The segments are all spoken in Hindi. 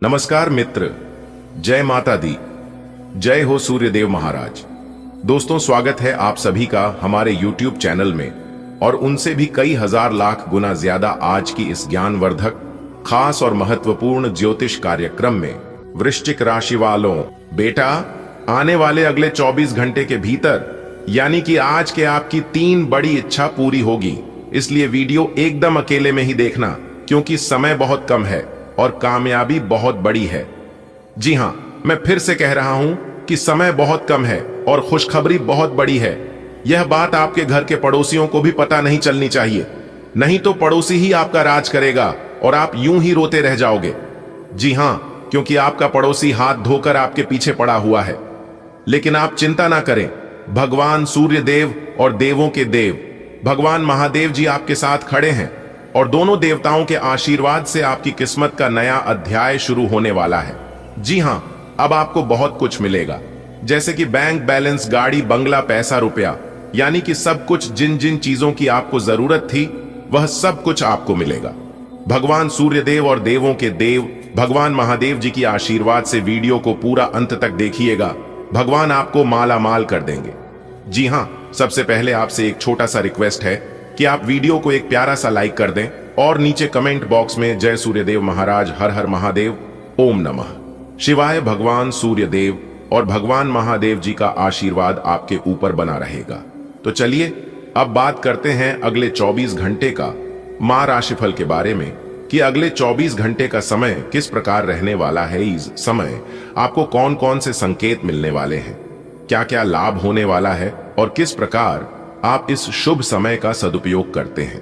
नमस्कार मित्र, जय माता दी, जय हो सूर्यदेव महाराज। दोस्तों, स्वागत है आप सभी का हमारे YouTube चैनल में और उनसे भी कई हजार लाख गुना ज्यादा आज की इस ज्ञानवर्धक, खास और महत्वपूर्ण ज्योतिष कार्यक्रम में। वृश्चिक राशि वालों, बेटा, आने वाले अगले 24 घंटे के भीतर यानी कि आज के आपकी 3 बड़ी इच्छा पूरी होगी। इसलिए वीडियो एकदम अकेले में ही देखना, क्योंकि समय बहुत कम है और कामयाबी बहुत बड़ी है। जी हां, मैं फिर से कह रहा हूं कि समय बहुत कम है और खुशखबरी बहुत बड़ी है। यह बात आपके घर के पड़ोसियों को भी पता नहीं चलनी चाहिए, नहीं तो पड़ोसी ही आपका राज करेगा और आप यूं ही रोते रह जाओगे। जी हां, क्योंकि आपका पड़ोसी हाथ धोकर आपके पीछे पड़ा हुआ है। लेकिन आप चिंता ना करें, भगवान सूर्य देव और देवों के देव भगवान महादेव जी आपके साथ खड़े हैं और दोनों देवताओं के आशीर्वाद से आपकी किस्मत का नया अध्याय शुरू होने वाला है। जी हां, अब आपको बहुत कुछ मिलेगा, जैसे कि बैंक बैलेंस, गाड़ी, बंगला, पैसा, रुपया, यानी कि सब कुछ। जिन जिन चीजों की आपको जरूरत थी वह सब कुछ आपको मिलेगा। भगवान सूर्यदेव और देवों के देव भगवान महादेव जी की आशीर्वाद से वीडियो को पूरा अंत तक देखिएगा, भगवान आपको माला माल कर देंगे। जी हां, सबसे पहले आपसे एक छोटा सा रिक्वेस्ट है कि आप वीडियो को एक प्यारा सा लाइक कर दें और नीचे कमेंट बॉक्स में जय सूर्यदेव महाराज, हर हर महादेव, ओम नमः शिवाय। भगवान सूर्यदेव और भगवान महादेव जी का आशीर्वाद आपके ऊपर बना रहेगा। तो चलिए अब बात करते हैं अगले 24 घंटे का मां राशिफल के बारे में, कि अगले 24 घंटे का समय किस प्रकार रहने वाला है। इस समय आपको कौन कौन से संकेत मिलने वाले हैं, क्या क्या लाभ होने वाला है और किस प्रकार आप इस शुभ समय का सदुपयोग करते हैं।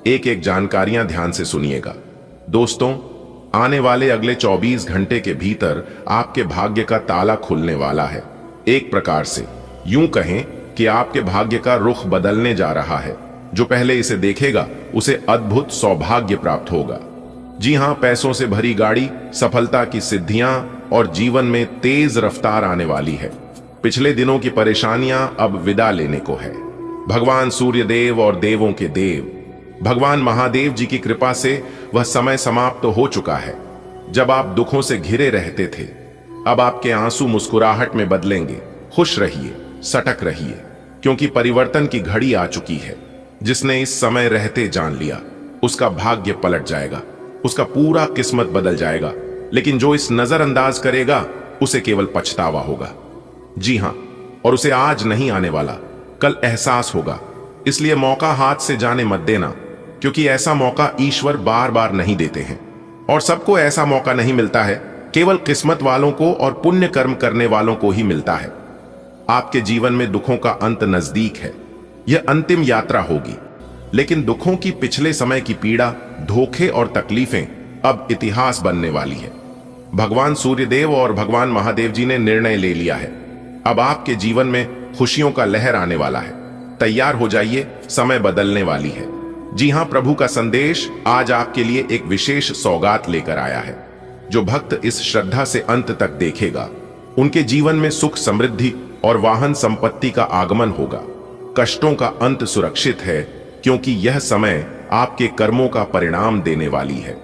एक एक जानकारियां ध्यान से सुनिएगा। दोस्तों, आने वाले अगले 24 घंटे के भीतर आपके भाग्य का ताला खुलने वाला है। एक प्रकार से यूं कहें कि आपके भाग्य का रुख बदलने जा रहा है। जो पहले इसे देखेगा उसे अद्भुत सौभाग्य प्राप्त होगा। जी हां, पैसों से भरी गाड़ी, सफलता की सिद्धियां और जीवन में तेज रफ्तार आने वाली है। पिछले दिनों की परेशानियां अब विदा लेने को है। भगवान सूर्यदेव और देवों के देव भगवान महादेव जी की कृपा से वह समय समाप्त तो हो चुका है जब आप दुखों से घिरे रहते थे। अब आपके आंसू मुस्कुराहट में बदलेंगे। खुश रहिए, सटक रहिए, क्योंकि परिवर्तन की घड़ी आ चुकी है। जिसने इस समय रहते जान लिया उसका भाग्य पलट जाएगा, उसका पूरा किस्मत बदल जाएगा। लेकिन जो इस नजरअंदाज करेगा उसे केवल पछतावा होगा। जी हां, और उसे आज नहीं आने वाला, कल एहसास होगा। इसलिए मौका हाथ से जाने मत देना, क्योंकि ऐसा मौका ईश्वर बार बार नहीं देते हैं और सबको ऐसा मौका नहीं मिलता है। केवल किस्मत वालों को और पुण्य कर्म करने वालों को ही मिलता है। आपके जीवन में दुखों का अंत नजदीक है। यह अंतिम यात्रा होगी, लेकिन दुखों की पिछले समय की पीड़ा, धोखे और तकलीफें अब इतिहास बनने वाली है। भगवान सूर्यदेव और भगवान महादेव जी ने निर्णय ले लिया है। अब आपके जीवन में खुशियों का लहर आने वाला है। तैयार हो जाइए, समय बदलने वाली है। जी हां, प्रभु का संदेश आज आपके लिए एक विशेष सौगात लेकर आया है। जो भक्त इस श्रद्धा से अंत तक देखेगा उनके जीवन में सुख, समृद्धि और वाहन संपत्ति का आगमन होगा। कष्टों का अंत सुरक्षित है, क्योंकि यह समय आपके कर्मों का परिणाम देने वाली है।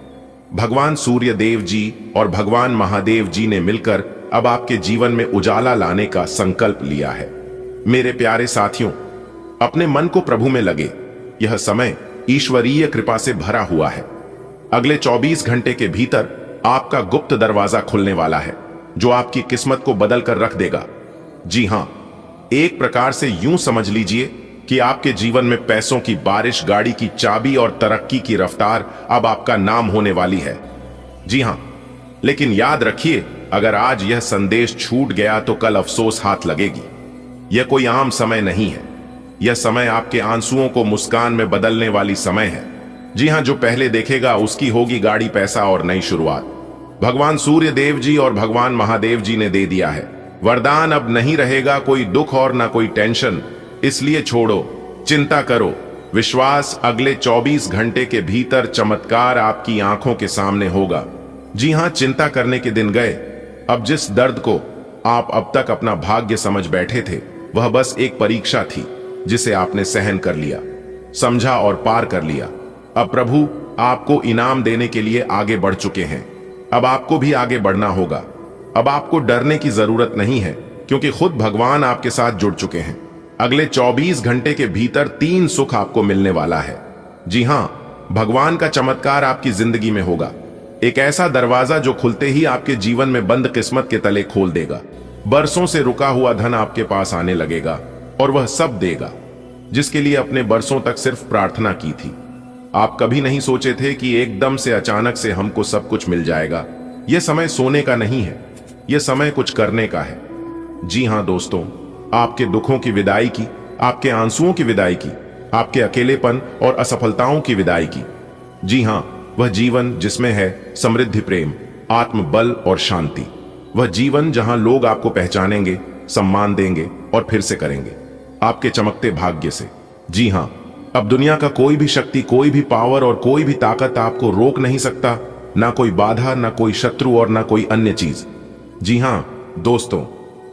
भगवान सूर्य देव जी और भगवान महादेव जी ने मिलकर अब आपके जीवन में उजाला लाने का संकल्प लिया है। मेरे प्यारे साथियों, अपने मन को प्रभु में लगे। यह समय ईश्वरीय कृपा से भरा हुआ है। अगले 24 घंटे के भीतर आपका गुप्त दरवाजा खुलने वाला है, जो आपकी किस्मत को बदल कर रख देगा। जी हां, एक प्रकार से यूं समझ लीजिए कि आपके जीवन में पैसों की बारिश, गाड़ी की चाबी और तरक्की की रफ्तार अब आपका नाम होने वाली है। जी हां, लेकिन याद रखिए, अगर आज यह संदेश छूट गया तो कल अफसोस हाथ लगेगी। यह कोई आम समय नहीं है। यह समय आपके आंसुओं को मुस्कान में बदलने वाली समय है। जी हां, जो पहले देखेगा उसकी होगी गाड़ी, पैसा और नई शुरुआत। भगवान सूर्य देव जी और भगवान महादेव जी ने दे दिया है वरदान। अब नहीं रहेगा कोई दुख और ना कोई टेंशन। इसलिए छोड़ो, चिंता करो, विश्वास। अगले 24 घंटे के भीतर चमत्कार आपकी आंखों के सामने होगा। जी हां, चिंता करने के दिन गए। अब जिस दर्द को आप अब तक अपना भाग्य समझ बैठे थे, वह बस एक परीक्षा थी जिसे आपने सहन कर लिया, समझा और पार कर लिया। अब प्रभु आपको इनाम देने के लिए आगे बढ़ चुके हैं। अब आपको भी आगे बढ़ना होगा। अब आपको डरने की जरूरत नहीं है, क्योंकि खुद भगवान आपके साथ जुड़ चुके हैं। अगले 24 घंटे के भीतर 3 सुख आपको मिलने वाला है। जी हां, भगवान का चमत्कार आपकी जिंदगी में होगा। एक ऐसा दरवाजा जो खुलते ही आपके जीवन में बंद किस्मत के तले खोल देगा। बरसों से रुका हुआ धन आपके पास आने लगेगा और वह सब देगा जिसके लिए अपने बरसों तक सिर्फ प्रार्थना की थी। आप कभी नहीं सोचे थे कि एकदम से अचानक से हमको सब कुछ मिल जाएगा। यह समय सोने का नहीं है, यह समय कुछ करने का है। जी हां दोस्तों, आपके दुखों की विदाई की, आपके आंसुओं की विदाई की, आपके अकेलेपन और असफलताओं की विदाई की। जी हां, वह जीवन जिसमें है समृद्धि, प्रेम, आत्मबल और शांति। वह जीवन जहां लोग आपको पहचानेंगे, सम्मान देंगे और फिर से करेंगे आपके चमकते भाग्य से। जी हां, अब दुनिया का कोई भी शक्ति, कोई भी पावर और कोई भी ताकत आपको रोक नहीं सकता। ना कोई बाधा, ना कोई शत्रु और ना कोई अन्य चीज। जी हां दोस्तों,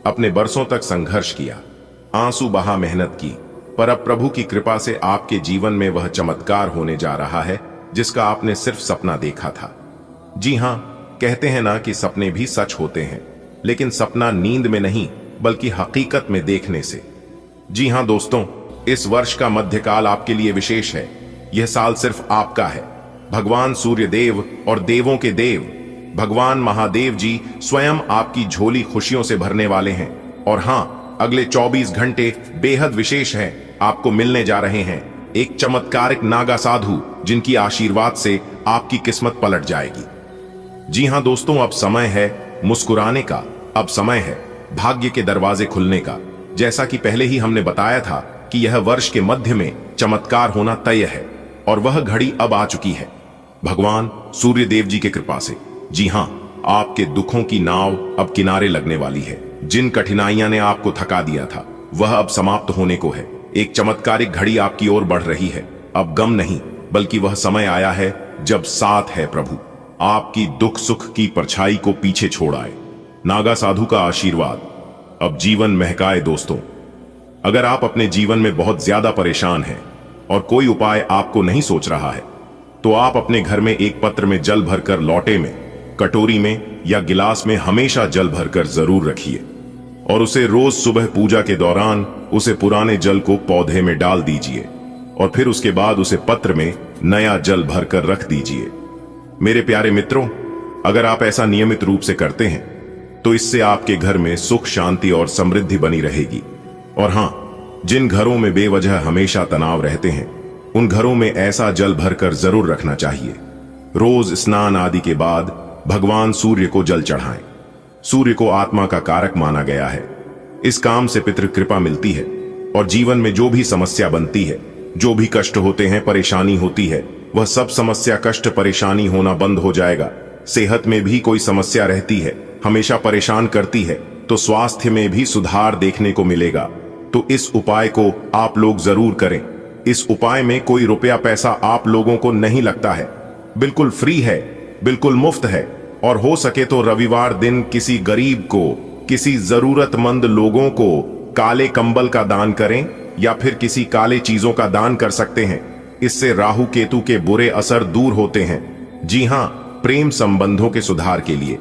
अपने बरसों तक संघर्ष किया, आंसू बहा, मेहनत की, पर अब प्रभु की कृपा से आपके जीवन में वह चमत्कार होने जा रहा है जिसका आपने सिर्फ सपना देखा था। जी हां, कहते हैं ना कि सपने भी सच होते हैं, लेकिन सपना नींद में नहीं बल्कि हकीकत में देखने से। जी हां दोस्तों, इस वर्ष का मध्यकाल आपके लिए विशेष है। यह साल सिर्फ आपका है। भगवान सूर्य देव और देवों के देव भगवान महादेव जी स्वयं आपकी झोली खुशियों से भरने वाले हैं। और हां, अगले 24 घंटे बेहद विशेष हैं। आपको मिलने जा रहे हैं एक चमत्कारिक नागा साधु जिनकी आशीर्वाद से आपकी किस्मत पलट जाएगी। जी हां दोस्तों, अब समय है मुस्कुराने का, अब समय है भाग्य के दरवाजे खुलने का। जैसा कि पहले ही हमने बताया था कि यह वर्ष के मध्य में चमत्कार होना तय है और वह घड़ी अब आ चुकी है भगवान सूर्य देव जी की कृपा से। जी हां, आपके दुखों की नाव अब किनारे लगने वाली है। जिन कठिनाइयां ने आपको थका दिया था वह अब समाप्त होने को है। एक चमत्कारिक घड़ी आपकी ओर बढ़ रही है। अब गम नहीं, बल्कि वह समय आया है जब साथ है प्रभु आपकी दुख सुख की परछाई को पीछे छोड़ आए। नागा साधु का आशीर्वाद अब जीवन महकाए। दोस्तों, अगर आप अपने जीवन में बहुत ज्यादा परेशान हैं और कोई उपाय आपको नहीं सोच रहा है, तो आप अपने घर में एक पत्र में जल भरकर, लौटे में, कटोरी में या गिलास में हमेशा जल भरकर जरूर रखिए और उसे रोज सुबह पूजा के दौरान उसे पुराने जल को पौधे में डाल दीजिए और फिर उसके बाद उसे पत्र में नया जल भरकर रख दीजिए। मेरे प्यारे मित्रों, अगर आप ऐसा नियमित रूप से करते हैं तो इससे आपके घर में सुख, शांति और समृद्धि बनी रहेगी। और हां, जिन घरों में बेवजह हमेशा तनाव रहते हैं उन घरों में ऐसा जल भरकर जरूर रखना चाहिए। रोज स्नान आदि के बाद भगवान सूर्य को जल चढ़ाएं। सूर्य को आत्मा का कारक माना गया है। इस काम से पितृ कृपा मिलती है और जीवन में जो भी समस्या बनती है, जो भी कष्ट होते हैं, परेशानी होती है, वह सब समस्या, कष्ट, परेशानी होना बंद हो जाएगा। सेहत में भी कोई समस्या रहती है, हमेशा परेशान करती है, तो स्वास्थ्य में भी सुधार देखने को मिलेगा। तो इस उपाय को आप लोग जरूर करें। इस उपाय में कोई रुपया पैसा आप लोगों को नहीं लगता है, बिल्कुल फ्री है, बिल्कुल मुफ्त है। और हो सके तो रविवार दिन किसी गरीब को, किसी जरूरतमंद लोगों को काले कंबल का दान करें या फिर किसी काले चीजों का दान कर सकते हैं। इससे राहु केतु के बुरे असर दूर होते हैं। जी हां, प्रेम संबंधों के सुधार के लिए,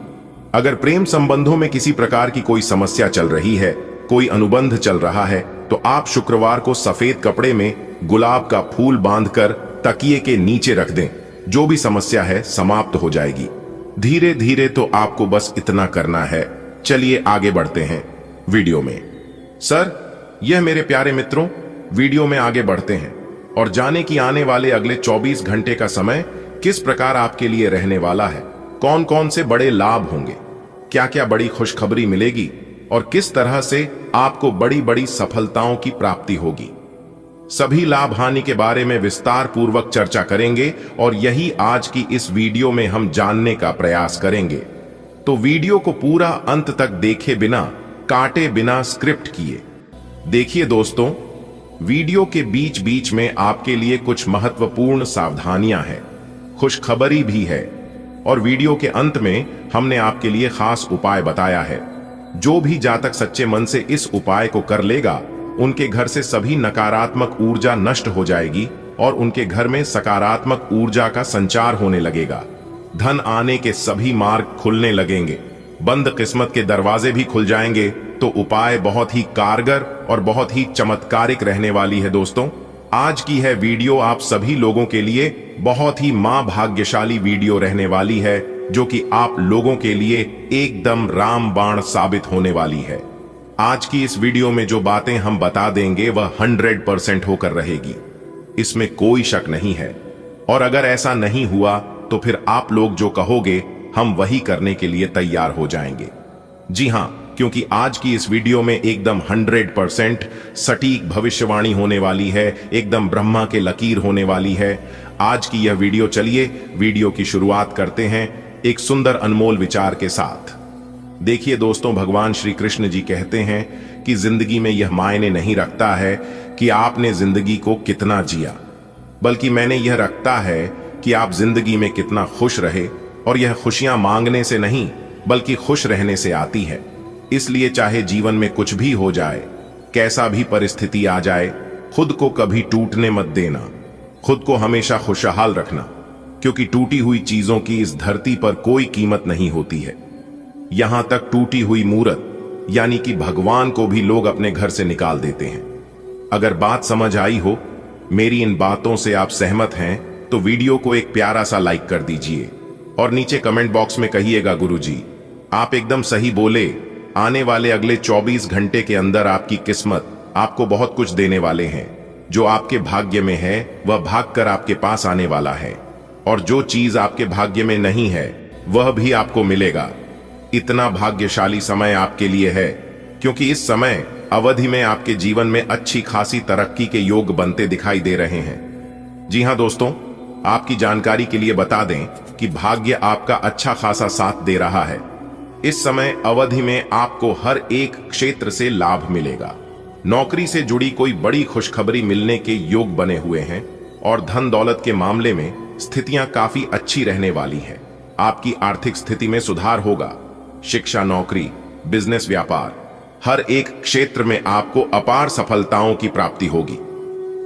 अगर प्रेम संबंधों में किसी प्रकार की कोई समस्या चल रही है, कोई अनुबंध चल रहा है, तो आप शुक्रवार को सफेद कपड़े में गुलाब का फूल बांधकर तकिए के नीचे रख दें। जो भी समस्या है समाप्त हो जाएगी। धीरे धीरे तो आपको बस इतना करना है। चलिए आगे बढ़ते हैं वीडियो में। सर, यह मेरे प्यारे मित्रों, वीडियो में आगे बढ़ते हैं और जाने की आने वाले अगले 24 घंटे का समय किस प्रकार आपके लिए रहने वाला है। कौन कौन से बड़े लाभ होंगे, क्या क्या बड़ी खुशखबरी मिलेगी और किस तरह से आपको बड़ी बड़ी सफलताओं की प्राप्ति होगी। सभी लाभ हानि के बारे में विस्तार पूर्वक चर्चा करेंगे और यही आज की इस वीडियो में हम जानने का प्रयास करेंगे। तो वीडियो को पूरा अंत तक देखे बिना, काटे बिना, स्क्रिप्ट किए देखिए। दोस्तों, वीडियो के बीच बीच में आपके लिए कुछ महत्वपूर्ण सावधानियां हैं, खुशखबरी भी है और वीडियो के अंत में हमने आपके लिए खास उपाय बताया है। जो भी जातक सच्चे मन से इस उपाय को कर लेगा, उनके घर से सभी नकारात्मक ऊर्जा नष्ट हो जाएगी और उनके घर में सकारात्मक ऊर्जा का संचार होने लगेगा। धन आने के सभी मार्ग खुलने लगेंगे, बंद किस्मत के दरवाजे भी खुल जाएंगे। तो उपाय बहुत ही कारगर और बहुत ही चमत्कारिक रहने वाली है। दोस्तों, आज की है वीडियो आप सभी लोगों के लिए बहुत ही भाग्यशाली वीडियो रहने वाली है, जो कि आप लोगों के लिए एकदम रामबाण साबित होने वाली है। आज की इस वीडियो में जो बातें हम बता देंगे वह 100% होकर रहेगी, इसमें कोई शक नहीं है। और अगर ऐसा नहीं हुआ तो फिर आप लोग जो कहोगे हम वही करने के लिए तैयार हो जाएंगे। जी हां, क्योंकि आज की इस वीडियो में एकदम 100% सटीक भविष्यवाणी होने वाली है, एकदम ब्रह्मा के लकीर होने वाली है आज की यह वीडियो। चलिए वीडियो की शुरुआत करते हैं एक सुंदर अनमोल विचार के साथ। देखिए दोस्तों, भगवान श्री कृष्ण जी कहते हैं कि जिंदगी में यह मायने नहीं रखता है कि आपने जिंदगी को कितना जिया, बल्कि मैंने यह रखता है कि आप जिंदगी में कितना खुश रहे। और यह खुशियां मांगने से नहीं बल्कि खुश रहने से आती है। इसलिए चाहे जीवन में कुछ भी हो जाए, कैसा भी परिस्थिति आ जाए, खुद को कभी टूटने मत देना, खुद को हमेशा खुशहाल रखना, क्योंकि टूटी हुई चीजों की इस धरती पर कोई कीमत नहीं होती है। यहां तक टूटी हुई मूर्त यानी कि भगवान को भी लोग अपने घर से निकाल देते हैं। अगर बात समझ आई हो, मेरी इन बातों से आप सहमत हैं, तो वीडियो को एक प्यारा सा लाइक कर दीजिए और नीचे कमेंट बॉक्स में कहिएगा गुरुजी आप एकदम सही बोले। आने वाले अगले 24 घंटे के अंदर आपकी किस्मत आपको बहुत कुछ देने वाले हैं। जो आपके भाग्य में है वह भागकर आपके पास आने वाला है, और जो चीज आपके भाग्य में नहीं है वह भी आपको मिलेगा। इतना भाग्यशाली समय आपके लिए है, क्योंकि इस समय अवधि में आपके जीवन में अच्छी खासी तरक्की के योग बनते दिखाई दे रहे हैं। जी हां दोस्तों, आपकी जानकारी के लिए बता दें कि भाग्य आपका अच्छा खासा साथ दे रहा है। इस समय अवधि में आपको हर एक क्षेत्र से लाभ मिलेगा। नौकरी से जुड़ी कोई बड़ी खुशखबरी मिलने के योग बने हुए हैं, और धन दौलत के मामले में स्थितियां काफी अच्छी रहने वाली हैं। आपकी आर्थिक स्थिति में सुधार होगा। शिक्षा, नौकरी, बिजनेस, व्यापार, हर एक क्षेत्र में आपको अपार सफलताओं की प्राप्ति होगी।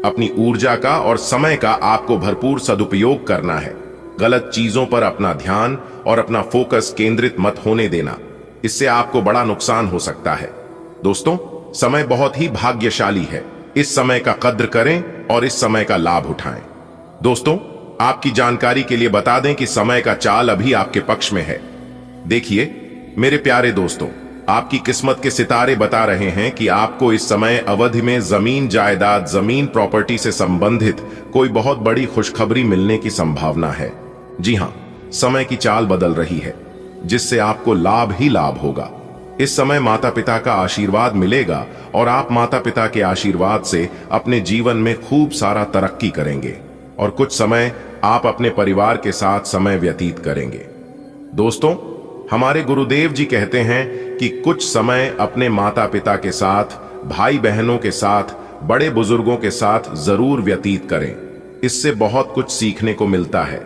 अपनी ऊर्जा का और समय का आपको भरपूर सदुपयोग करना है। गलत चीजों पर अपना ध्यान और अपना फोकस केंद्रित मत होने देना, इससे आपको बड़ा नुकसान हो सकता है। दोस्तों, समय बहुत ही भाग्यशाली है। इस समय का कद्र करें और इस समय का लाभ उठाएं। दोस्तों, आपकी जानकारी के लिए बता दें कि समय का चाल अभी आपके पक्ष में है। देखिए मेरे प्यारे दोस्तों, आपकी किस्मत के सितारे बता रहे हैं कि आपको इस समय अवधि में जमीन जायदाद, जमीन प्रॉपर्टी से संबंधित कोई बहुत बड़ी खुशखबरी मिलने की संभावना है। जी हां, समय की चाल बदल रही है, जिससे आपको लाभ ही लाभ होगा। इस समय माता पिता का आशीर्वाद मिलेगा, और आप माता पिता के आशीर्वाद से अपने जीवन में खूब सारा तरक्की करेंगे, और कुछ समय आप अपने परिवार के साथ समय व्यतीत करेंगे। दोस्तों, हमारे गुरुदेव जी कहते हैं कि कुछ समय अपने माता पिता के साथ, भाई बहनों के साथ, बड़े बुजुर्गों के साथ जरूर व्यतीत करें। इससे बहुत कुछ सीखने को मिलता है।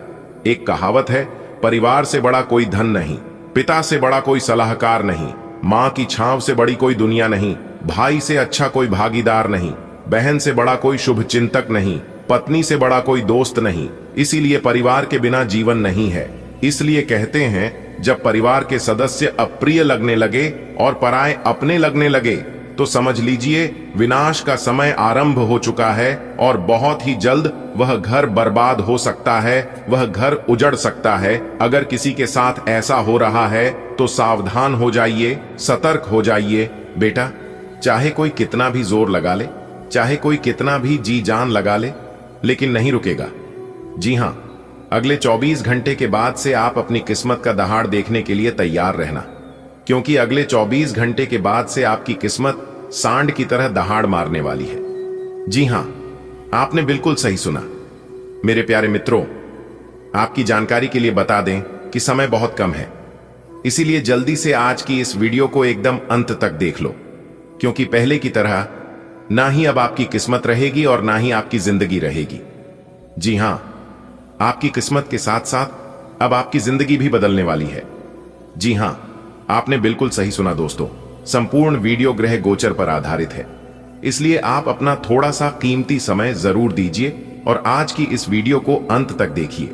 एक कहावत है, परिवार से बड़ा कोई धन नहीं, पिता से बड़ा कोई सलाहकार नहीं, माँ की छांव से बड़ी कोई दुनिया नहीं, भाई से अच्छा कोई भागीदार नहीं, बहन से बड़ा कोई शुभ चिंतक नहीं, पत्नी से बड़ा कोई दोस्त नहीं। इसीलिए परिवार के बिना जीवन नहीं है। इसलिए कहते हैं, जब परिवार के सदस्य अप्रिय लगने लगे और पराये अपने लगने लगे, तो समझ लीजिए विनाश का समय आरंभ हो चुका है, और बहुत ही जल्द वह घर बर्बाद हो सकता है, वह घर उजड़ सकता है। अगर किसी के साथ ऐसा हो रहा है तो सावधान हो जाइए, सतर्क हो जाइए। बेटा, चाहे कोई कितना भी जोर लगा ले, चाहे कोई कितना भी जी जान लगा ले, लेकिन नहीं रुकेगा। जी हां, अगले 24 घंटे के बाद से आप अपनी किस्मत का दहाड़ देखने के लिए तैयार रहना, क्योंकि अगले 24 घंटे के बाद से आपकी किस्मत सांड की तरह दहाड़ मारने वाली है। जी हां, आपने बिल्कुल सही सुना। मेरे प्यारे मित्रों, आपकी जानकारी के लिए बता दें कि समय बहुत कम है, इसीलिए जल्दी से आज की इस वीडियो को एकदम अंत तक देख लो, क्योंकि पहले की तरह ना ही अब आपकी किस्मत रहेगी और ना ही आपकी जिंदगी रहेगी। जी हां, आपकी किस्मत के साथ साथ अब आपकी जिंदगी भी बदलने वाली है। जी हां, आपने बिल्कुल सही सुना दोस्तों। संपूर्ण वीडियो ग्रह गोचर पर आधारित है, इसलिए आप अपना थोड़ा सा कीमती समय जरूर दीजिए और आज की इस वीडियो को अंत तक देखिए।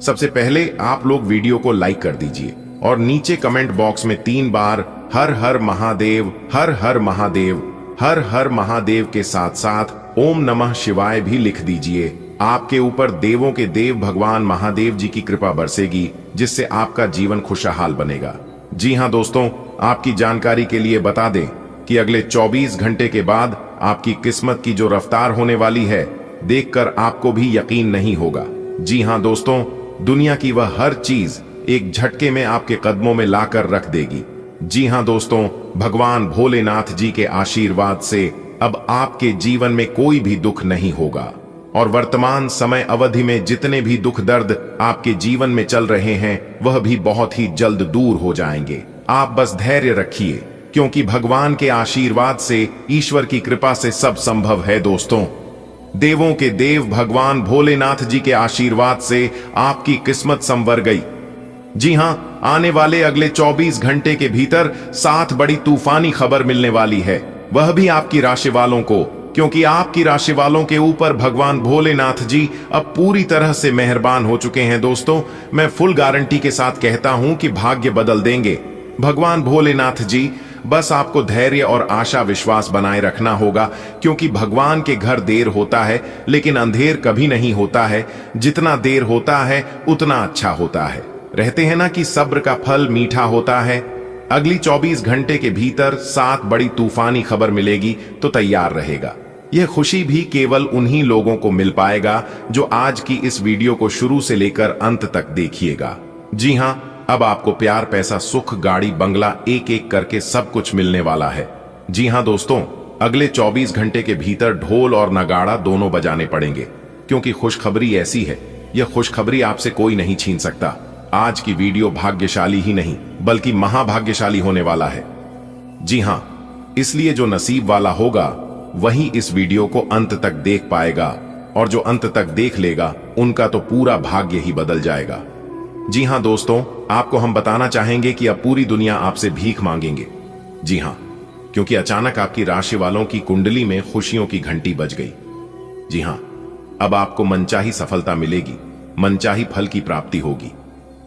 सबसे पहले आप लोग वीडियो को लाइक कर दीजिए और नीचे कमेंट बॉक्स में 3 बार हर हर महादेव, हर हर महादेव, हर हर महादेव के साथ साथ ओम नमः शिवाय भी लिख दीजिए। आपके ऊपर देवों के देव भगवान महादेव जी की कृपा बरसेगी, जिससे आपका जीवन खुशहाल बनेगा। जी हां दोस्तों, आपकी जानकारी के लिए बता दें कि अगले 24 घंटे के बाद आपकी किस्मत की जो रफ्तार होने वाली है, देखकर आपको भी यकीन नहीं होगा। जी हां दोस्तों, दुनिया की वह हर चीज एक झटके में आपके कदमों में लाकर रख देगी। जी हां दोस्तों, भगवान भोलेनाथ जी के आशीर्वाद से अब आपके जीवन में कोई भी दुख नहीं होगा और वर्तमान समय अवधि में जितने भी दुख दर्द आपके जीवन में चल रहे हैं, वह भी बहुत ही जल्द दूर हो जाएंगे। आप बस धैर्य रखिए, क्योंकि भगवान के आशीर्वाद से, ईश्वर की कृपा से सब संभव है। दोस्तों, देवों के देव भगवान भोलेनाथ जी के आशीर्वाद से आपकी किस्मत संवर गई। जी हां, आने वाले अगले 24 घंटे के भीतर 7 बड़ी तूफानी खबर मिलने वाली है, वह भी आपकी राशि वालों को, क्योंकि आपकी राशि वालों के ऊपर भगवान भोलेनाथ जी अब पूरी तरह से मेहरबान हो चुके हैं। दोस्तों, मैं फुल गारंटी के साथ कहता हूं कि भाग्य बदल देंगे भगवान भोलेनाथ जी। बस आपको धैर्य और आशा विश्वास बनाए रखना होगा, क्योंकि भगवान के घर देर होता है लेकिन अंधेर कभी नहीं होता है। जितना देर होता है उतना अच्छा होता है। रहते हैं ना कि सब्र का फल मीठा होता है। अगली 24 घंटे के भीतर 7 बड़ी तूफानी खबर मिलेगी, तो तैयार रहेगा। यह खुशी भी केवल उन्हीं लोगों को मिल पाएगा जो आज की इस वीडियो को शुरू से लेकर अंत तक देखिएगा। जी हां, अब आपको प्यार, पैसा, सुख, गाड़ी, बंगला एक एक करके सब कुछ मिलने वाला है। जी हां दोस्तों, अगले 24 घंटे के भीतर ढोल और नगाड़ा दोनों बजाने पड़ेंगे, क्योंकि खुशखबरी ऐसी है, यह खुशखबरी आपसे कोई नहीं छीन सकता। आज की वीडियो भाग्यशाली ही नहीं बल्कि महाभाग्यशाली होने वाला है। जी हां, इसलिए जो नसीब वाला होगा वही इस वीडियो को अंत तक देख पाएगा, और जो अंत तक देख लेगा उनका तो पूरा भाग्य ही बदल जाएगा। जी हां दोस्तों, आपको हम बताना चाहेंगे कि अब पूरी दुनिया आपसे भीख मांगेंगे। जी हां, क्योंकि अचानक आपकी राशि वालों की कुंडली में खुशियों की घंटी बज गई। जी हां, अब आपको मनचाही सफलता मिलेगी, मनचाही फल की प्राप्ति होगी।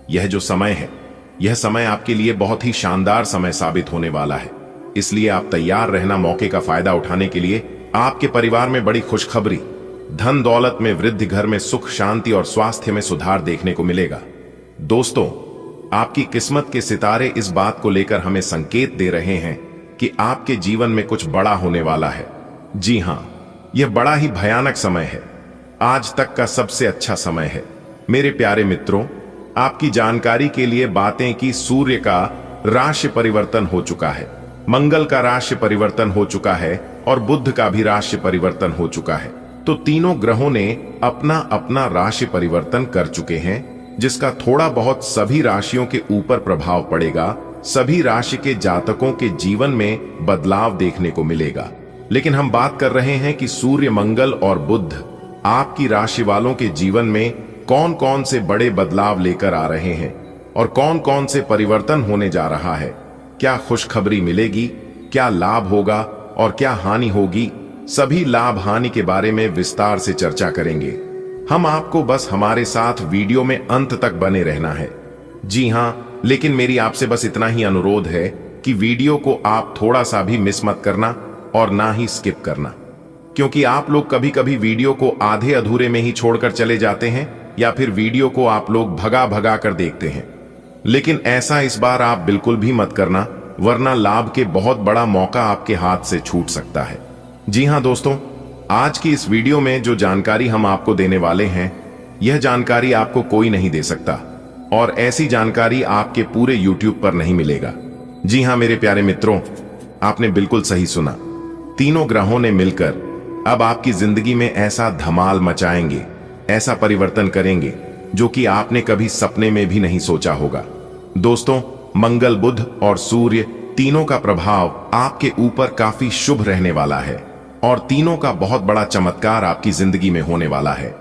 यह जो समय है, यह समय आपके लिए बहुत ही शानदार समय साबित होने वाला है। इसलिए आप तैयार रहना मौके का फायदा उठाने के लिए। आपके परिवार में बड़ी खुशखबरी, धन दौलत में वृद्धि, घर में सुख शांति और स्वास्थ्य में सुधार देखने को मिलेगा। दोस्तों, आपकी किस्मत के सितारे इस बात को लेकर हमें संकेत दे रहे हैं कि आपके जीवन में कुछ बड़ा होने वाला है। जी हां, यह बड़ा ही भयानक समय है, आज तक का सबसे अच्छा समय है। मेरे प्यारे मित्रों, आपकी जानकारी के लिए बातें कि सूर्य का राशि परिवर्तन हो चुका है, मंगल का राशि परिवर्तन हो चुका है और बुध का भी राशि परिवर्तन हो चुका है। तो तीनों ग्रहों ने अपना अपना राशि परिवर्तन कर चुके हैं, जिसका थोड़ा बहुत सभी राशियों के ऊपर प्रभाव पड़ेगा। सभी राशि के जातकों के जीवन में बदलाव देखने को मिलेगा। लेकिन हम बात कर रहे हैं कि सूर्य, मंगल और बुध आपकी राशि वालों के जीवन में कौन कौन से बड़े बदलाव लेकर आ रहे हैं और कौन कौन से परिवर्तन होने जा रहा है। क्या खुशखबरी मिलेगी, क्या लाभ होगा और क्या हानि होगी, सभी लाभ हानि के बारे में विस्तार से चर्चा करेंगे। हम आपको बस हमारे साथ वीडियो में अंत तक बने रहना है। जी हां, लेकिन मेरी आपसे बस इतना ही अनुरोध है कि वीडियो को आप थोड़ा सा भी मिस मत करना और ना ही स्किप करना, क्योंकि आप लोग कभी कभी वीडियो को आधे अधूरे में ही छोड़कर चले जाते हैं, या फिर वीडियो को आप लोग भगा भगा कर देखते हैं। लेकिन ऐसा इस बार आप बिल्कुल भी मत करना, वरना लाभ के बहुत बड़ा मौका आपके हाथ से छूट सकता है। जी हां दोस्तों, आज की इस वीडियो में जो जानकारी हम आपको देने वाले हैं, यह जानकारी आपको कोई नहीं दे सकता, और ऐसी जानकारी आपके पूरे YouTube पर नहीं मिलेगा। जी हां मेरे प्यारे मित्रों, आपने बिल्कुल सही सुना। तीनों ग्रहों ने मिलकर अब आपकी जिंदगी में ऐसा धमाल मचाएंगे, ऐसा परिवर्तन करेंगे जो कि आपने कभी सपने में भी नहीं सोचा होगा। दोस्तों, मंगल, बुध और सूर्य तीनों का प्रभाव आपके ऊपर काफी शुभ रहने वाला है, और तीनों का बहुत बड़ा चमत्कार आपकी जिंदगी में होने वाला है,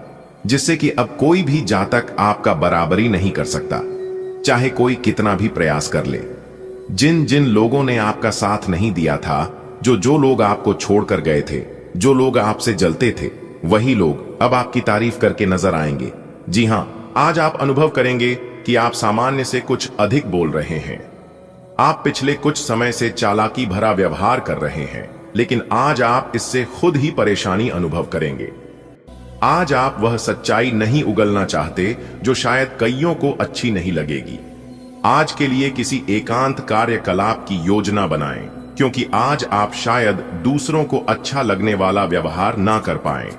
जिससे कि अब कोई भी जातक आपका बराबरी नहीं कर सकता, चाहे कोई कितना भी प्रयास कर ले। जिन जिन लोगों ने आपका साथ नहीं दिया था, जो लोग आपको छोड़कर गए थे, जो लोग आपसे जलते थे, वही लोग अब आपकी तारीफ करके नजर आएंगे। जी हां, आज आप अनुभव करेंगे कि आप सामान्य से कुछ अधिक बोल रहे हैं। आप पिछले कुछ समय से चालाकी भरा व्यवहार कर रहे हैं, लेकिन आज आप इससे खुद ही परेशानी अनुभव करेंगे। आज आप वह सच्चाई नहीं उगलना चाहते जो शायद कईयों को अच्छी नहीं लगेगी। आज के लिए किसी एकांत कार्यकलाप की योजना बनाएं, क्योंकि आज आप शायद दूसरों को अच्छा लगने वाला व्यवहार ना कर पाएं।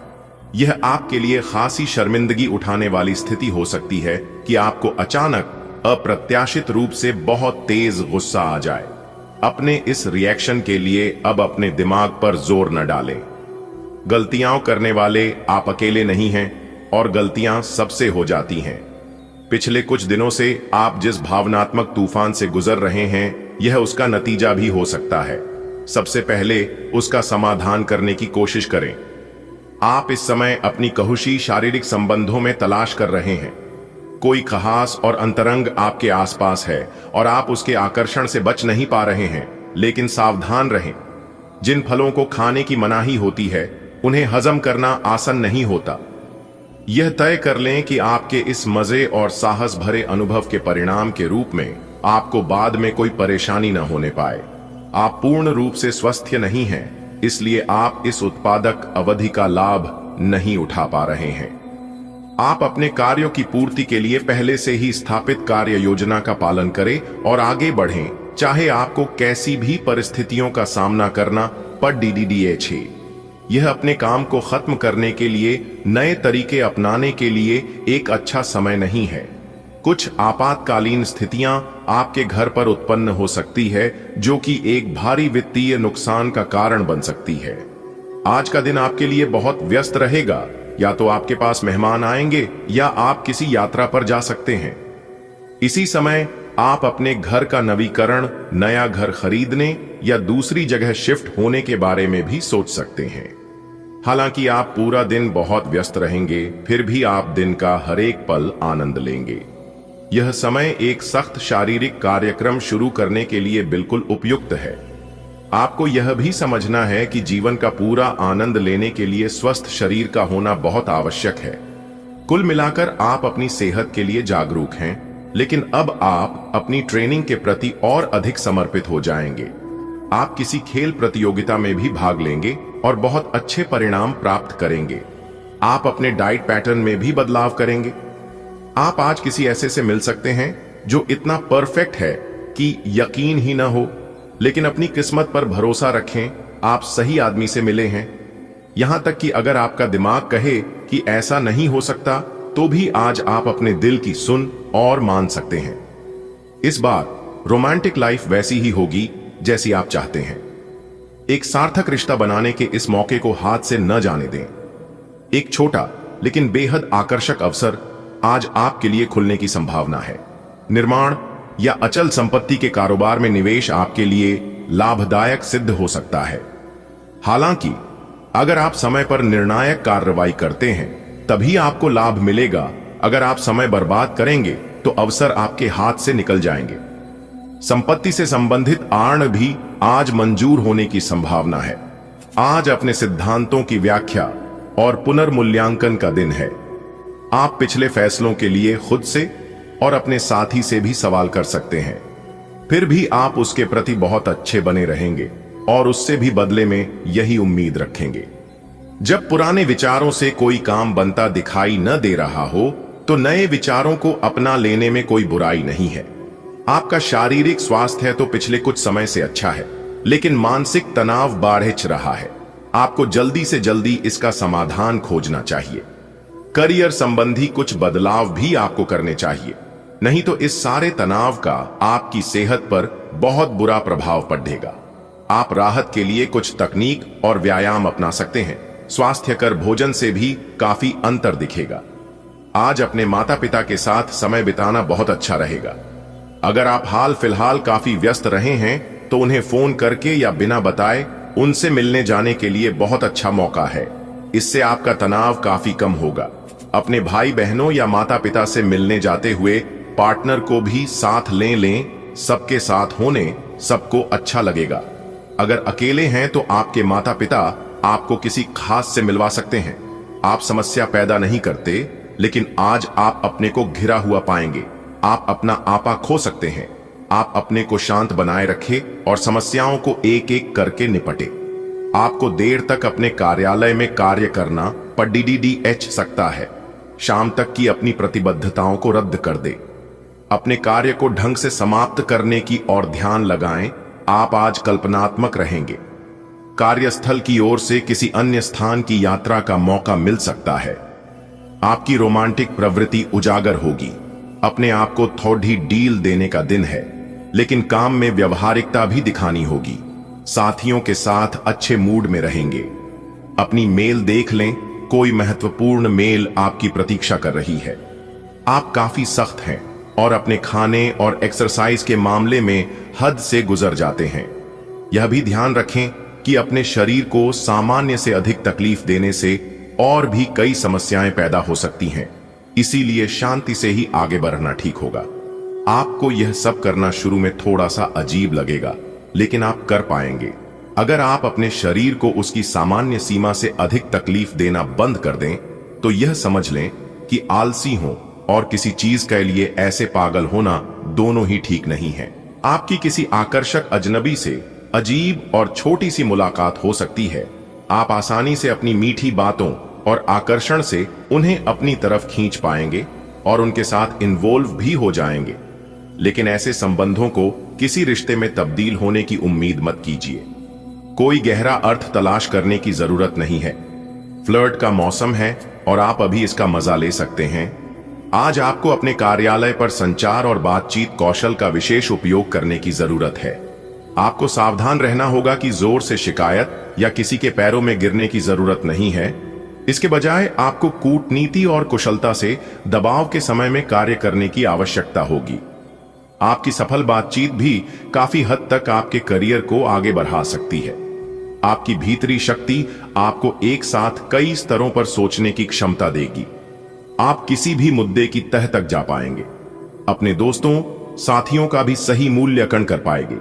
यह आपके लिए खासी शर्मिंदगी उठाने वाली स्थिति हो सकती है कि आपको अचानक अप्रत्याशित रूप से बहुत तेज गुस्सा आ जाए। अपने इस रिएक्शन के लिए अब अपने दिमाग पर जोर न डालें। गलतियां करने वाले आप अकेले नहीं हैं और गलतियां सबसे हो जाती हैं। पिछले कुछ दिनों से आप जिस भावनात्मक तूफान से गुजर रहे हैं, यह उसका नतीजा भी हो सकता है। सबसे पहले उसका समाधान करने की कोशिश करें। आप इस समय अपनी कहुशी शारीरिक संबंधों में तलाश कर रहे हैं। कोई खास और अंतरंग आपके आसपास है और आप उसके आकर्षण से बच नहीं पा रहे हैं, लेकिन सावधान रहें। जिन फलों को खाने की मनाही होती है, उन्हें हजम करना आसान नहीं होता। यह तय कर लें कि आपके इस मजे और साहस भरे अनुभव के परिणाम के रूप में आपको बाद में कोई परेशानी न होने पाए। आप पूर्ण रूप से स्वस्थ नहीं हैं, इसलिए आप इस उत्पादक अवधि का लाभ नहीं उठा पा रहे हैं। आप अपने कार्यों की पूर्ति के लिए पहले से ही स्थापित कार्य योजना का पालन करें और आगे बढ़ें, चाहे आपको कैसी भी परिस्थितियों का सामना करना पड़े। DDDH यह अपने काम को खत्म करने के लिए नए तरीके अपनाने के लिए एक अच्छा समय नहीं है। कुछ आपातकालीन स्थितियां आपके घर पर उत्पन्न हो सकती है, जो कि एक भारी वित्तीय नुकसान का कारण बन सकती है। आज का दिन आपके लिए बहुत व्यस्त रहेगा। या तो आपके पास मेहमान आएंगे या आप किसी यात्रा पर जा सकते हैं। इसी समय आप अपने घर का नवीकरण, नया घर खरीदने या दूसरी जगह शिफ्ट होने के बारे में भी सोच सकते हैं। हालांकि आप पूरा दिन बहुत व्यस्त रहेंगे, फिर भी आप दिन का हर एक पल आनंद लेंगे। यह समय एक सख्त शारीरिक कार्यक्रम शुरू करने के लिए बिल्कुल उपयुक्त है। आपको यह भी समझना है कि जीवन का पूरा आनंद लेने के लिए स्वस्थ शरीर का होना बहुत आवश्यक है। कुल मिलाकर आप अपनी सेहत के लिए जागरूक हैं, लेकिन अब आप अपनी ट्रेनिंग के प्रति और अधिक समर्पित हो जाएंगे। आप किसी खेल प्रतियोगिता में भी भाग लेंगे और बहुत अच्छे परिणाम प्राप्त करेंगे। आप अपने डाइट पैटर्न में भी बदलाव करेंगे। आप आज किसी ऐसे से मिल सकते हैं जो इतना परफेक्ट है कि यकीन ही ना हो, लेकिन अपनी किस्मत पर भरोसा रखें, आप सही आदमी से मिले हैं। यहां तक कि अगर आपका दिमाग कहे कि ऐसा नहीं हो सकता, तो भी आज आप अपने दिल की सुन और मान सकते हैं। इस बार रोमांटिक लाइफ वैसी ही होगी जैसी आप चाहते हैं। एक सार्थक रिश्ता बनाने के इस मौके को हाथ से न जाने दें। एक छोटा लेकिन बेहद आकर्षक अवसर आज आपके लिए खुलने की संभावना है। निर्माण या अचल संपत्ति के कारोबार में निवेश आपके लिए लाभदायक सिद्ध हो सकता है। हालांकि अगर आप समय पर निर्णायक कार्रवाई करते हैं, तभी आपको लाभ मिलेगा। अगर आप समय बर्बाद करेंगे तो अवसर आपके हाथ से निकल जाएंगे। संपत्ति से संबंधित आर्ण भी आज मंजूर होने की संभावना है। आज अपने सिद्धांतों की व्याख्या और पुनर्मूल्यांकन का दिन है। आप पिछले फैसलों के लिए खुद से और अपने साथी से भी सवाल कर सकते हैं। फिर भी आप उसके प्रति बहुत अच्छे बने रहेंगे और उससे भी बदले में यही उम्मीद रखेंगे। जब पुराने विचारों से कोई काम बनता दिखाई न दे रहा हो, तो नए विचारों को अपना लेने में कोई बुराई नहीं है। आपका शारीरिक स्वास्थ्य तो पिछले कुछ समय से अच्छा है, लेकिन मानसिक तनाव बढ़ रहा है। आपको जल्दी से जल्दी इसका समाधान खोजना चाहिए। करियर संबंधी कुछ बदलाव भी आपको करने चाहिए, नहीं तो इस सारे तनाव का आपकी सेहत पर बहुत बुरा प्रभाव पड़ेगा। आप राहत के लिए कुछ तकनीक और व्यायाम अपना सकते हैं। स्वास्थ्यकर भोजन से भी काफी अंतर दिखेगा। आज अपने माता पिता के साथ समय बिताना बहुत अच्छा रहेगा। अगर आप हाल फिलहाल काफी व्यस्त रहे हैं, तो उन्हें फोन करके या बिना बताए उनसे मिलने जाने के लिए बहुत अच्छा मौका है। इससे आपका तनाव काफी कम होगा। अपने भाई बहनों या माता पिता से मिलने जाते हुए पार्टनर को भी साथ लें। सबके साथ होने सबको अच्छा लगेगा। अगर अकेले हैं तो आपके माता पिता आपको किसी खास से मिलवा सकते हैं। आप समस्या पैदा नहीं करते, लेकिन आज आप अपने को घिरा हुआ पाएंगे। आप अपना आपा खो सकते हैं। आप अपने को शांत बनाए रखें और समस्याओं को एक एक करके निपटे। आपको देर तक अपने कार्यालय में कार्य करना पड़ीडीएच सकता है। शाम तक की अपनी प्रतिबद्धताओं को रद्द कर दे। अपने कार्य को ढंग से समाप्त करने की ओर ध्यान लगाएं। आप आज कल्पनात्मक रहेंगे। कार्यस्थल की ओर से किसी अन्य स्थान की यात्रा का मौका मिल सकता है। आपकी रोमांटिक प्रवृत्ति उजागर होगी। अपने आप को थोड़ी डील देने का दिन है, लेकिन काम में व्यवहारिकता भी दिखानी होगी। साथियों के साथ अच्छे मूड में रहेंगे। अपनी मेल देख लें, कोई महत्वपूर्ण मेल आपकी प्रतीक्षा कर रही है। आप काफी सख्त हैं और अपने खाने और एक्सरसाइज के मामले में हद से गुजर जाते हैं। यह भी ध्यान रखें कि अपने शरीर को सामान्य से अधिक तकलीफ देने से और भी कई समस्याएं पैदा हो सकती हैं। इसीलिए शांति से ही आगे बढ़ना ठीक होगा। आपको यह सब करना शुरू में थोड़ा सा अजीब लगेगा, लेकिन आप कर पाएंगे। अगर आप अपने शरीर को उसकी सामान्य सीमा से अधिक तकलीफ देना बंद कर दें, तो यह समझ लें कि आलसी हो और किसी चीज के लिए ऐसे पागल होना दोनों ही ठीक नहीं है। आपकी किसी आकर्षक अजनबी से अजीब और छोटी सी मुलाकात हो सकती है। आप आसानी से अपनी मीठी बातों और आकर्षण से उन्हें अपनी तरफ खींच पाएंगे और उनके साथ इन्वॉल्व भी हो जाएंगे। लेकिन ऐसे संबंधों को किसी रिश्ते में तब्दील होने की उम्मीद मत कीजिए। कोई गहरा अर्थ तलाश करने की जरूरत नहीं है। फ्लर्ट का मौसम है और आप अभी इसका मजा ले सकते हैं। आज आपको अपने कार्यालय पर संचार और बातचीत कौशल का विशेष उपयोग करने की जरूरत है। आपको सावधान रहना होगा कि जोर से शिकायत या किसी के पैरों में गिरने की जरूरत नहीं है। इसके बजाय आपको कूटनीति और कुशलता से दबाव के समय में कार्य करने की आवश्यकता होगी। आपकी सफल बातचीत भी काफी हद तक आपके करियर को आगे बढ़ा सकती है। आपकी भीतरी शक्ति आपको एक साथ कई स्तरों पर सोचने की क्षमता देगी। आप किसी भी मुद्दे की तह तक जा पाएंगे। अपने दोस्तों, साथियों का भी सही मूल्यांकन कर पाएंगे।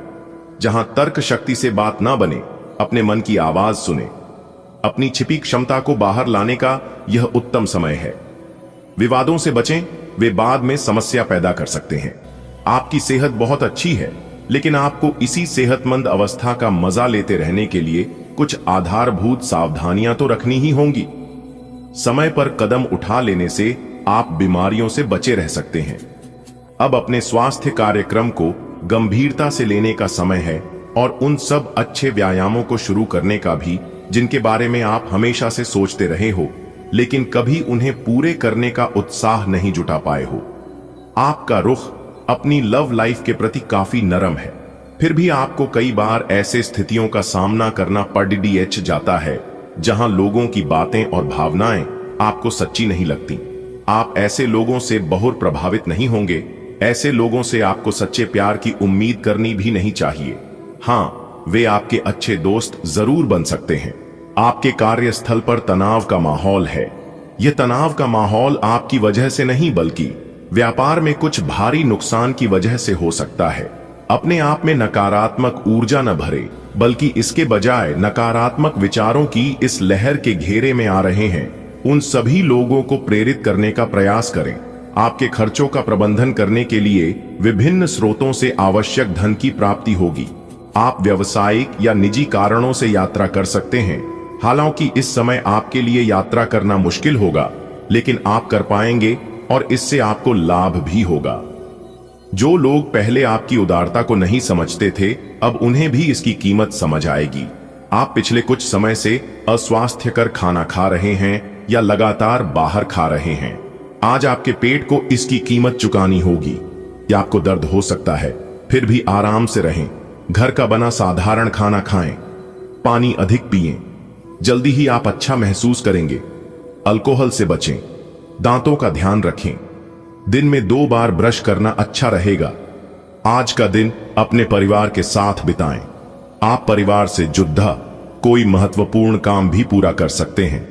जहां तर्क शक्ति से बात ना बने, अपने मन की आवाज सुने। अपनी छिपी क्षमता को बाहर लाने का यह उत्तम समय है। विवादों से बचें, वे बाद में समस्या पैदा कर सकते हैं। आपकी सेहत बहुत अच्छी है, लेकिन आपको इसी सेहतमंद अवस्था का मजा लेते रहने के लिए कुछ आधारभूत सावधानियां तो रखनी ही होंगी। समय पर कदम उठा लेने से आप बीमारियों से बचे रह सकते हैं। अब अपने स्वास्थ्य कार्यक्रम को गंभीरता से लेने का समय है और उन सब अच्छे व्यायामों को शुरू करने का भी जिनके बारे में आप हमेशा से सोचते रहे हो, लेकिन कभी उन्हें पूरे करने का उत्साह नहीं जुटा पाए हो। आपका रुख अपनी लव लाइफ के प्रति काफी नरम है, फिर भी आपको कई बार ऐसे स्थितियों का सामना करना पड़ीडीएच जाता है जहां लोगों की बातें और भावनाएं आपको सच्ची नहीं लगती। आप ऐसे लोगों से बहुत प्रभावित नहीं होंगे। ऐसे लोगों से आपको सच्चे प्यार की उम्मीद करनी भी नहीं चाहिए। हाँ, वे आपके अच्छे दोस्त जरूर बन सकते हैं। आपके कार्यस्थल पर तनाव का माहौल है। यह तनाव का माहौल आपकी वजह से नहीं, बल्कि व्यापार में कुछ भारी नुकसान की वजह से हो सकता है। अपने आप में नकारात्मक ऊर्जा न भरे, बल्कि इसके बजाय नकारात्मक विचारों की इस लहर के घेरे में आ रहे हैं उन सभी लोगों को प्रेरित करने का प्रयास करें। आपके खर्चों का प्रबंधन करने के लिए विभिन्न स्रोतों से आवश्यक धन की प्राप्ति होगी। आप व्यावसायिक या निजी कारणों से यात्रा कर सकते हैं। हालांकि इस समय आपके लिए यात्रा करना मुश्किल होगा, लेकिन आप कर पाएंगे और इससे आपको लाभ भी होगा। जो लोग पहले आपकी उदारता को नहीं समझते थे, अब उन्हें भी इसकी कीमत समझ आएगी। आप पिछले कुछ समय से अस्वास्थ्यकर खाना खा रहे हैं या लगातार बाहर खा रहे हैं। आज आपके पेट को इसकी कीमत चुकानी होगी। या आपको दर्द हो सकता है, फिर भी आराम से रहें। घर का बना साधारण खाना खाएं, पानी अधिक पिएं। जल्दी ही आप अच्छा महसूस करेंगे। अल्कोहल से बचें, दांतों का ध्यान रखें। दिन में 2 बार ब्रश करना अच्छा रहेगा। आज का दिन अपने परिवार के साथ बिताएं। आप परिवार से जुड़ा कोई महत्वपूर्ण काम भी पूरा कर सकते हैं।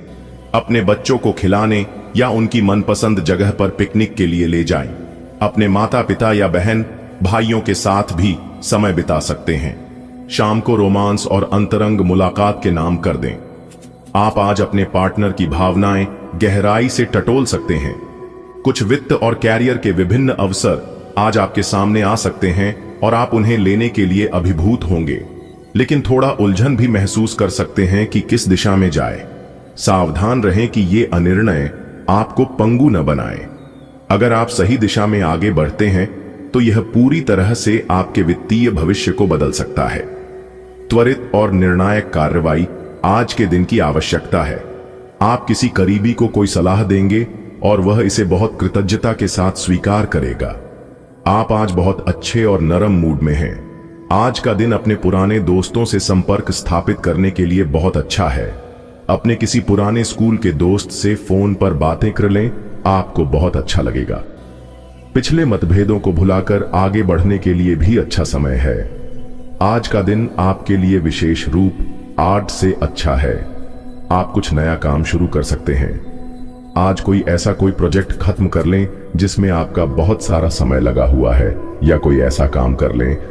अपने बच्चों को खिलाने या उनकी मनपसंद जगह पर पिकनिक के लिए ले जाएं। अपने माता पिता या बहन भाइयों के साथ भी समय बिता सकते हैं। शाम को रोमांस और अंतरंग मुलाकात के नाम कर दें। आप आज अपने पार्टनर की भावनाएं गहराई से टटोल सकते हैं। कुछ वित्त और कैरियर के विभिन्न अवसर आज आपके सामने आ सकते हैं और आप उन्हें लेने के लिए अभिभूत होंगे, लेकिन थोड़ा उलझन भी महसूस कर सकते हैं कि किस दिशा में जाए। सावधान रहें कि ये अनिर्णय आपको पंगु न बनाए। अगर आप सही दिशा में आगे बढ़ते हैं तो यह पूरी तरह से आपके वित्तीय भविष्य को बदल सकता है। त्वरित और निर्णायक कार्रवाई आज के दिन की आवश्यकता है। आप किसी करीबी को कोई सलाह देंगे और वह इसे बहुत कृतज्ञता के साथ स्वीकार करेगा। आप आज बहुत अच्छे और नरम मूड में हैं। आज का दिन अपने पुराने दोस्तों से संपर्क स्थापित करने के लिए बहुत अच्छा है। अपने किसी पुराने स्कूल के दोस्त से फोन पर बातें कर लें, आपको बहुत अच्छा लगेगा। पिछले मतभेदों को भुलाकर आगे बढ़ने के लिए भी अच्छा समय है। आज का दिन आपके लिए विशेष रूप आर्ट से अच्छा है। आप कुछ नया काम शुरू कर सकते हैं। आज कोई प्रोजेक्ट खत्म कर लें जिसमें आपका बहुत सारा समय लगा हुआ है, या कोई ऐसा काम कर लें